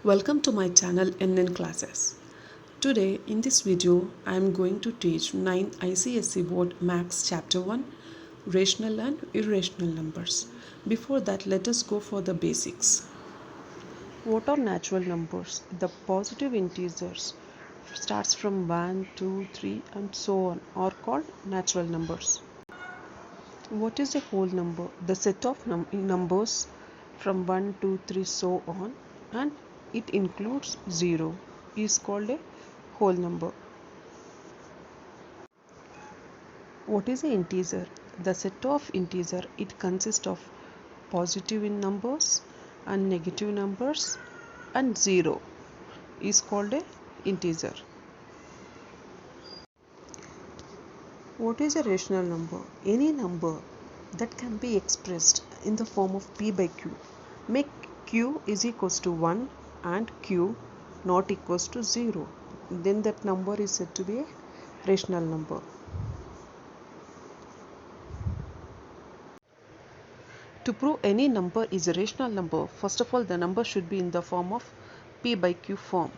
Welcome to my channel NN Classes. Today in this video I am going to teach 9th ICSE Board Maths Chapter 1 Rational and Irrational Numbers. Before that, let us go for the basics. What are natural numbers? The positive integers starts from 1, 2, 3 and so on are called natural numbers. What is a whole number? The set of numbers from 1, 2, 3 so on and it includes 0 is called a whole number. What is an integer? The set of integer, it consists of positive in numbers and negative numbers and 0 is called a integer. What is a rational number? Any number that can be expressed in the form of p by q. Make q is equals to 1 and q not equals to 0. Then that number is said to be a rational number. To prove any number is a rational number, first of all the number should be in the form of p by q form.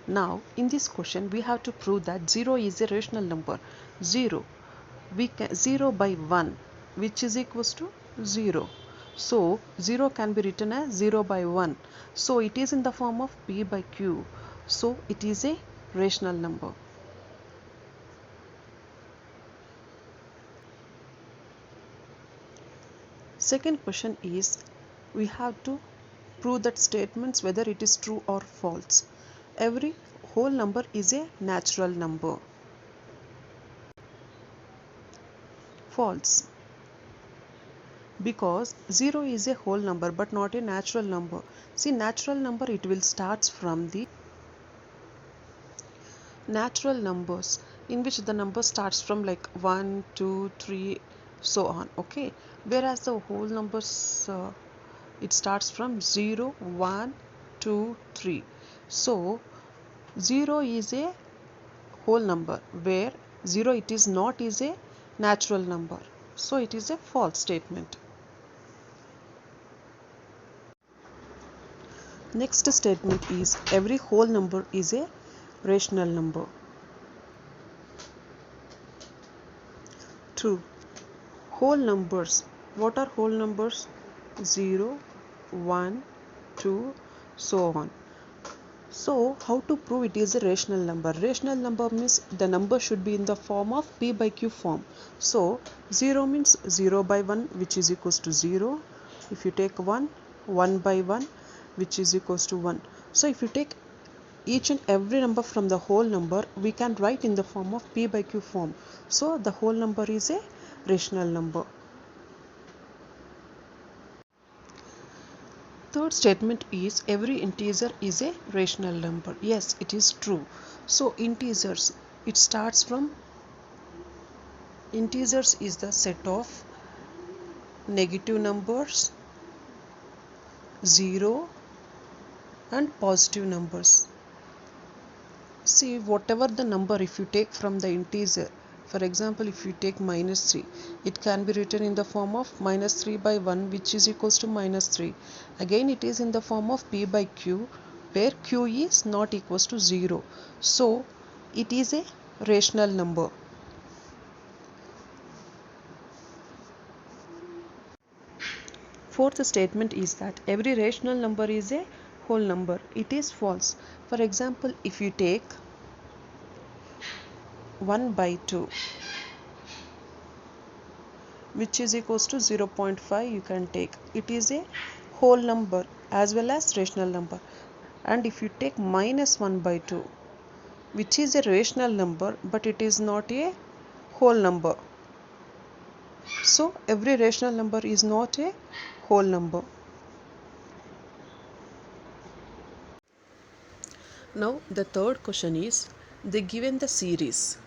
Now in this question we have to prove that 0 is a rational number. 0 by 1 which is equals to 0. So 0 can be written as 0 by 1. So it is in the form of p by q. So it is a rational number. Second question is we have to prove that statements whether it is true or false. Every whole number is a natural number. False. Because 0 is a whole number but not a natural number. See, natural number it will start from the natural numbers in which the number starts from like 1, 2, 3 so on. Okay, whereas the whole numbers it starts from 0, 1, 2, 3. So 0 is a whole number where 0 it is not is a natural number. So it is a false statement. Next statement is every whole number is a rational number. True. Whole numbers. What are whole numbers? 0, 1, 2, so on. So how to prove it is a rational number? Rational number means the number should be in the form of p by q form. So 0 means 0 by 1 which is equals to 0. If you take 1, 1 by 1 which is equals to 1. So if you take each and every number from the whole number, we can write in the form of p by q form. So the whole number is a rational number. Third statement is every integer is a rational number. Yes, it is true. So integers, it starts from integers is the set of negative numbers, 0 and positive numbers. See, whatever the number if you take from the integer, for example if you take minus 3, it can be written in the form of minus 3 by 1 which is equals to minus 3. Again it is in the form of p by q where q is not equals to 0. So it is a rational number. Fourth statement is that every rational number is a whole number. It is false. For example, if you take 1 by 2 which is equals to 0.5, you can take it is a whole number as well as rational number. And if you take minus 1 by 2 which is a rational number but it is not a whole number. So every rational number is not a whole number. Now the third question is they given the series.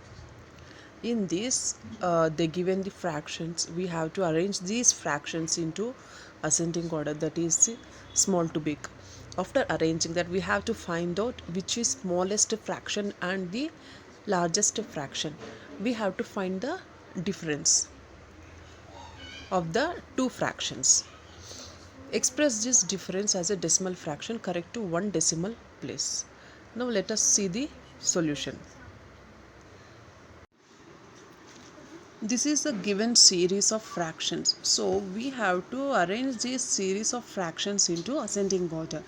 In this they given the fractions. We have to arrange these fractions into ascending order, that is small to big. After arranging that, we have to find out which is smallest fraction and the largest fraction. We have to find the difference of the two fractions. Express this difference as a decimal fraction correct to one decimal place. Now let us see the solution. This is a given series of fractions. So we have to arrange this series of fractions into ascending order.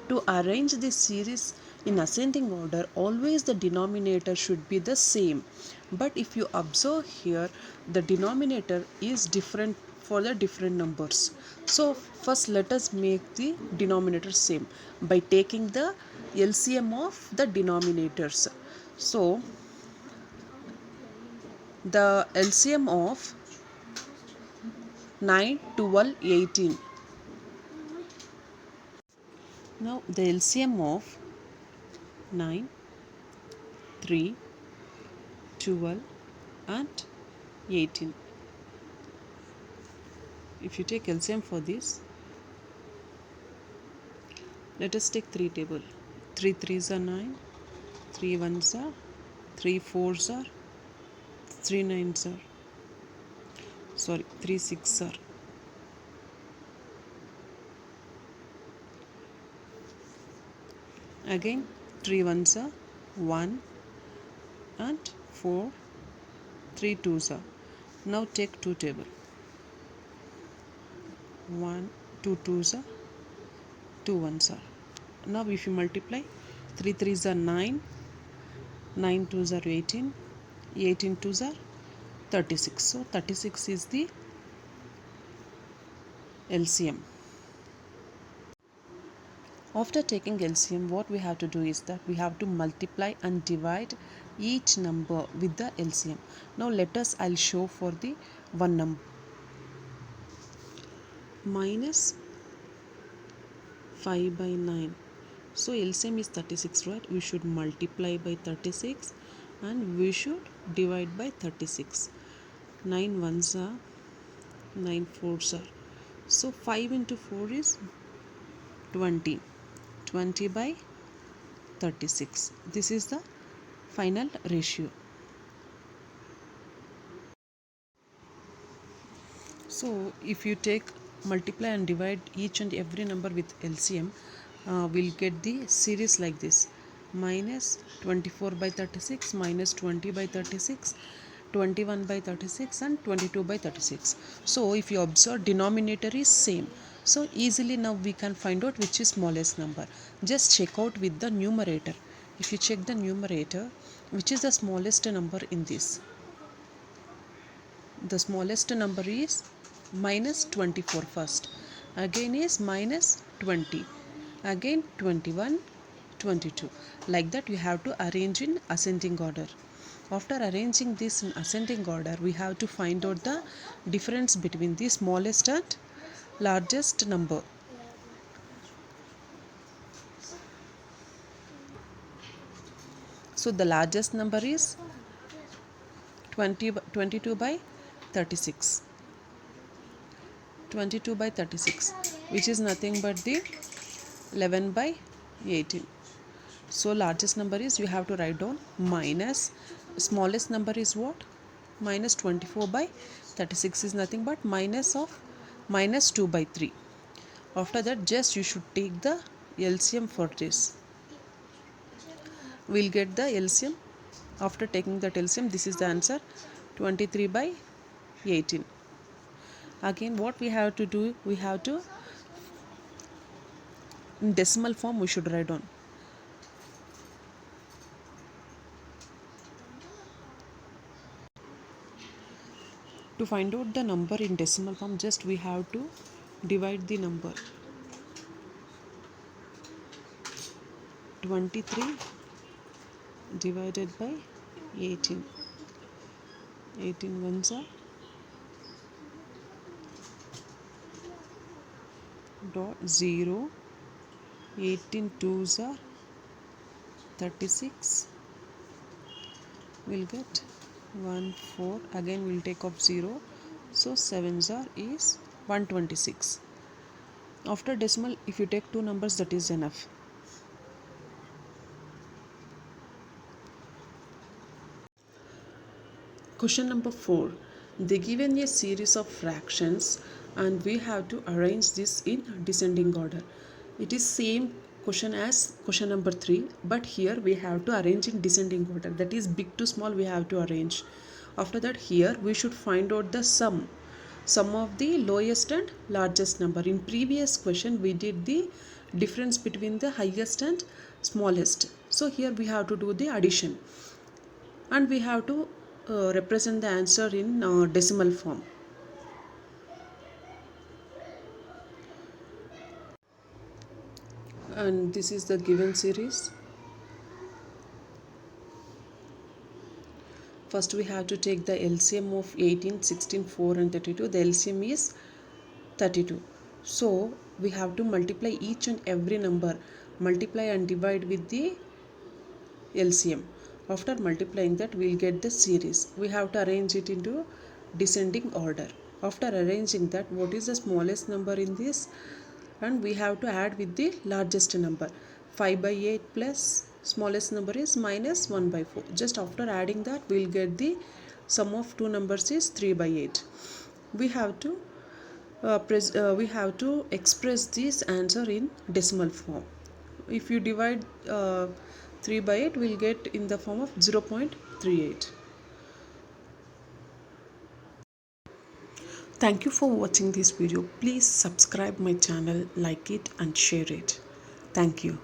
To arrange this series in ascending order, always the denominator should be the same. But if you observe here, the denominator is different for the different numbers. So first let us make the denominator same by taking the LCM of the denominators. So the LCM of 9, 12, 18. Now the LCM of 9, 3, 12 and 18. If you take LCM for this, let us take 3 table. 3 3s are 9, 3 1s are, 3 4s are, 3 9s are, 3 6s are. Again 3 1s are 1 and 4, 3 2s are. Now take 2 table. 1 2 2s are, 2 1s are. Now if you multiply, 3 3s are 9, 9 2s are 18, 18 2s are 36. So 36 is the LCM. After taking LCM, what we have to do is that we have to multiply and divide each number with the LCM. Now I'll show for the one number. Minus 5 by 9. So LCM is 36, right? We should multiply by 36 and we should divide by 36. 9 ones are, 9 fours are. So 5 into 4 is 20. 20 by 36. This is the final ratio. So if you take multiply and divide each and every number with LCM, we'll get the series like this: minus 24 by 36, minus 20 by 36, 21 by 36 and 22 by 36. So if you observe, denominator is same. So easily now we can find out which is smallest number. Just check out with the numerator. If you check the numerator, which is the smallest number in this? The smallest number is minus 24 first, again is minus 20, again 21, 22. Like that you have to arrange in ascending order. After arranging this in ascending order, we have to find out the difference between the smallest and largest number. So the largest number is 22 by 36. 22 by 36, which is nothing but the 11 by 18. So largest number is, you have to write down minus, smallest number is what? Minus 24 by 36 is nothing but minus of minus 2 by 3. After that, just you should take the LCM for this. We'll get the LCM. After taking that LCM, this is the answer, 23 by 18. Again, what we have to do, we have to, in decimal form we should write down. To find out the number in decimal form, just we have to divide the number. 23 divided by 18. 18 ones are dot 0. 18 twos are 36. We'll get 1 4. Again we'll take off 0. So 7s are is 126. After decimal, if you take two numbers, that is enough. Question number 4. They given a series of fractions and we have to arrange this in descending order. It is same question as question number 3, but here we have to arrange in descending order, that is big to small we have to arrange. After that, here we should find out the sum of the lowest and largest number. In previous question we did the difference between the highest and smallest, so here we have to do the addition, and we have to represent the answer in decimal form. And this is the given series. First we have to take the LCM of 18, 16, 4 and 32. The LCM is 32. So we have to multiply each and every number, multiply and divide with the LCM. After multiplying that, we will get the series. We have to arrange it into descending order. After arranging that, what is the smallest number in this? And we have to add with the largest number. 5 by 8 plus smallest number is minus 1 by 4. Just after adding that, we will get the sum of two numbers is 3 by 8. We have to express this answer in decimal form. If you divide 3 by 8, we'll get in the form of 0.38. Thank you for watching this video. Please subscribe my channel, like it and share it. Thank you.